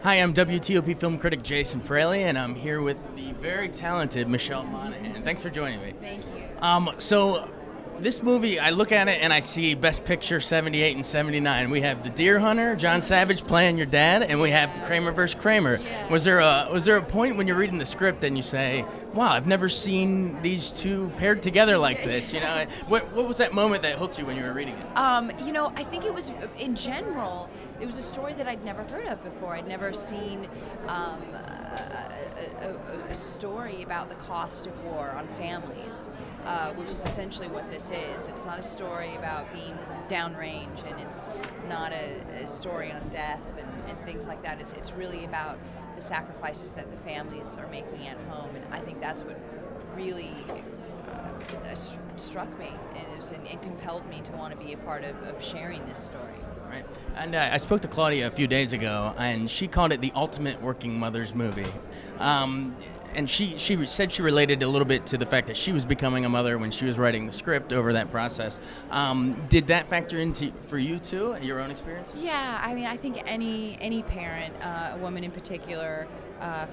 Hi, I'm WTOP film critic Jason Fraley, and I'm here with the very talented Michelle Monaghan. Thanks for joining me. Thank you. So this movie, I look at it and I see Best Picture 78 and 79. We have The Deer Hunter, John Savage playing your dad, and we have Kramer versus Kramer. Yeah. Was there a point when you're reading the script and you say, "Wow, I've never seen these two paired together like this"? You know, what was that moment that hooked you when you were reading it? I think it was, in general, it was a story that I'd never heard of before. I'd never seen a story about the cost of war on families, which is essentially what this is. It's not a story about being downrange, and it's not a story on death and things like that. It's really about the sacrifices that the families are making at home, and I think that's what really struck me and compelled me to want to be a part of sharing this story. Right. And I spoke to Claudia a few days ago, and she called it the ultimate working mother's movie. And she said she related a little bit to the fact that she was becoming a mother when she was writing the script over that process. Did that factor into for you too, your own experience? Yeah, I mean, I think any parent, a woman in particular,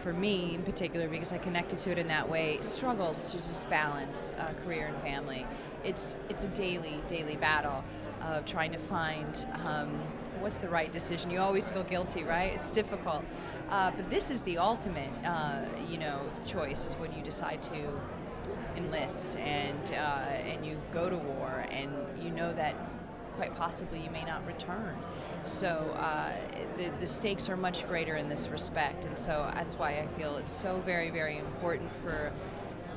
for me in particular, because I connected to it in that way, struggles to just balance career and family. It's a daily battle of trying to find what's the right decision. You always feel guilty, right? It's difficult. But this is the ultimate, choice, is when you decide to enlist and you go to war, and you know that quite possibly you may not return. So the stakes are much greater in this respect, and so that's why I feel it's so very, very important for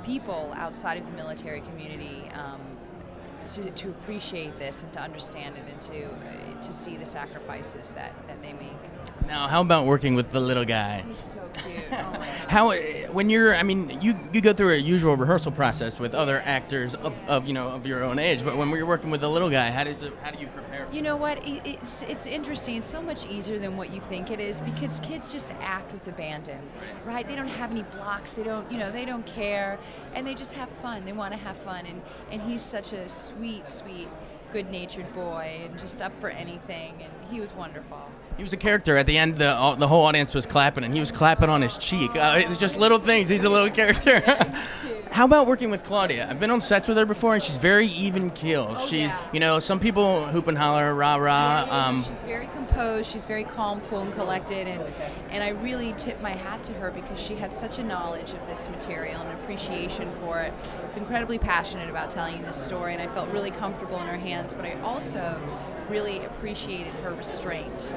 people outside of the military community to appreciate this and to understand it, and to see the sacrifices that they make. Now, how about working with the little guy? He's so cute. Oh my God. How, when you go through a usual rehearsal process with other actors of your own age, but when you're working with the little guy, how do you prepare? You know what? It's interesting. It's so much easier than what you think it is, because kids just act with abandon, right? They don't have any blocks. They don't care, and they just have fun. They want to have fun, and he's such a sweet, good-natured boy, and just up for anything, and he was wonderful. He was a character. At the end, the whole audience was clapping, and he was clapping on his cheek. It was just little things. He's a little character. How about working with Claudia? I've been on sets with her before, and she's very even-keeled. She's, some people hoop and holler, rah-rah. She's very composed. She's very calm, cool, and collected, and I really tip my hat to her, because she had such a knowledge of this material and appreciation for it. She's incredibly passionate about telling this story, and I felt really comfortable in her hands, but I also really appreciated her restraint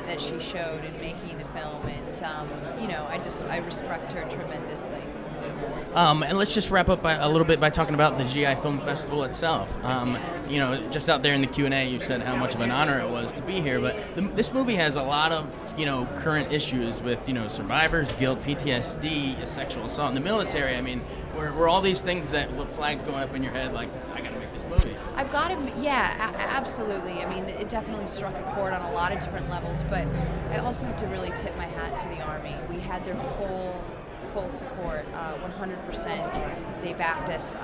that she showed in making the film, and I respect her tremendously. And let's just wrap up a little bit by talking about the GI Film Festival itself. Just out there in the Q&A, you said how much of an honor it was to be here, but this movie has a lot of, current issues with, survivors, guilt, PTSD, sexual assault in the military. I mean, were all these things flags going up in your head, like, I gotta make this movie? I've got to, absolutely. I mean, it definitely struck a chord on a lot of different levels, but I also have to really tip my hat to the Army. We had their full support, 100%. They backed us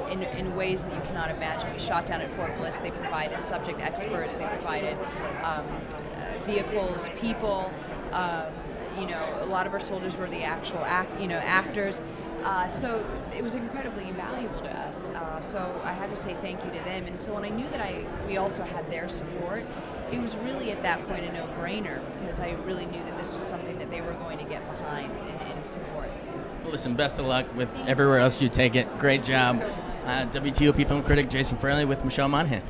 in ways that you cannot imagine. We shot down at Fort Bliss. They provided subject experts. They provided vehicles, people. A lot of our soldiers were the actual actors. So it was incredibly invaluable to us. So I had to say thank you to them. And so when I knew that we also had their support, it was really at that point a no-brainer, because I really knew that this was something that they were going to get behind and support. Well, listen, best of luck with everywhere else you take it. Great job. WTOP film critic Jason Fraley with Michelle Monaghan.